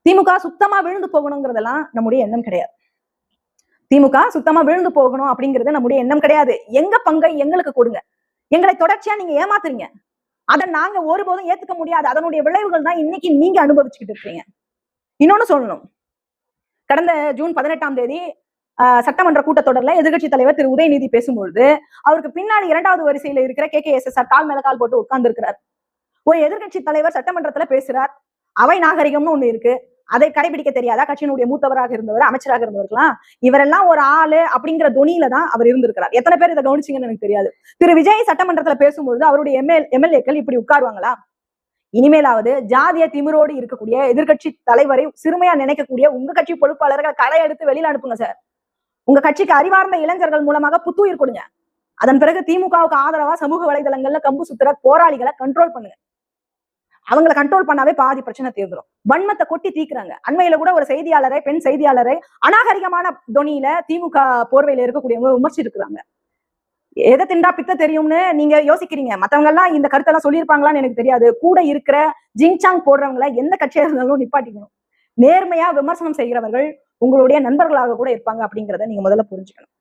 திமுக சுத்தமா விழுந்து போகணுங்கிறதெல்லாம் நம்முடைய எண்ணம் கிடையாது. திமுக சுத்தமா விழுந்து போகணும் அப்படிங்கிறது நம்முடைய எண்ணம் கிடையாது. எங்க பங்கை எங்களுக்கு கொடுங்க. எங்களை தொடர்ச்சியா நீங்க ஏமாத்துறீங்க. அதை நாங்க ஒருபோதும் ஏத்துக்க முடியாது. அதனுடைய விளைவுகள் தான் இன்னைக்கு நீங்க அனுபவிச்சுக்கிட்டு இருக்கீங்க. இன்னொன்னு சொல்லணும். கடந்த ஜூன் 18ஆம் தேதி சட்டமன்ற கூட்டத்தொடர்ல எதிர்கட்சி தலைவர் திரு உதயநிதி பேசும்பொழுது அவருக்கு பின்னாடி 2வது வரிசையில இருக்கிற KKSSR கால் மேல கால் போட்டு உட்கார்ந்து இருக்கிறார். ஒரு எதிர்கட்சி தலைவர் சட்டமன்றத்துல பேசுறார். அவை நாகரிகம்னு ஒண்ணு இருக்கு. அதை கடைபிடிக்க தெரியாதா? கட்சியினுடைய மூத்தவராக இருந்தவர், அமைச்சராக இருந்தவர்களாம் இவரெல்லாம் ஒரு ஆளு அப்படிங்கிற துணியில தான் அவர் இருந்திருக்கிறார். எத்தனை பேர் இதை கவனிச்சீங்கன்னு எனக்கு தெரியாது. திரு விஜய் சட்டமன்றத்துல பேசும்பொழுது அவருடைய எம்எல்ஏக்கள் இப்படி உட்காருவாங்களா? இனிமேலாவது ஜாதிய திமிரோடு இருக்கக்கூடிய எதிர்கட்சி தலைவரை சிறுமையா நினைக்கக்கூடிய உங்க கட்சி பொறுப்பாளர்கள் களை எடுத்து வெளியில அனுப்புங்க சார். உங்க கட்சிக்கு அறிவார்ந்த இளைஞர்கள் மூலமாக புத்துயிர் கொடுங்க. அதன் பிறகு திமுகவுக்கு ஆதரவா சமூக வலைதளங்கள்ல கம்பு சுத்துற போராளிகளை கண்ட்ரோல் பண்ணுங்க. அவங்களை கண்ட்ரோல் பண்ணாவே பாதி பிரச்சனை தீர்ந்துடும். வன்மத்தை கொட்டி தீக்குறாங்க. அண்மையில கூட ஒரு செய்தியாளரை, பெண் செய்தியாளரை அநாகரிகமான தொனியில திமுக போர்வையில இருக்கக்கூடியவங்க விமர்சிச்சிருக்கிறாங்க. எதை திண்டா பித்த தெரியும்னு நீங்க யோசிக்கிறீங்க. மத்தவங்க எல்லாம் இந்த கருத்தெல்லாம் சொல்லியிருப்பாங்களான்னு எனக்கு தெரியாது. கூட இருக்கிற ஜிங்சாங் போடுறவங்களை எந்த கட்சியா இருந்தாலும் நிப்பாட்டிக்கணும். நேர்மையா விமர்சனம் செய்கிறவர்கள் உங்களுடைய நண்பர்களாக கூட இருப்பாங்க அப்படிங்கிறத நீங்க முதல்ல புரிஞ்சுக்கணும்.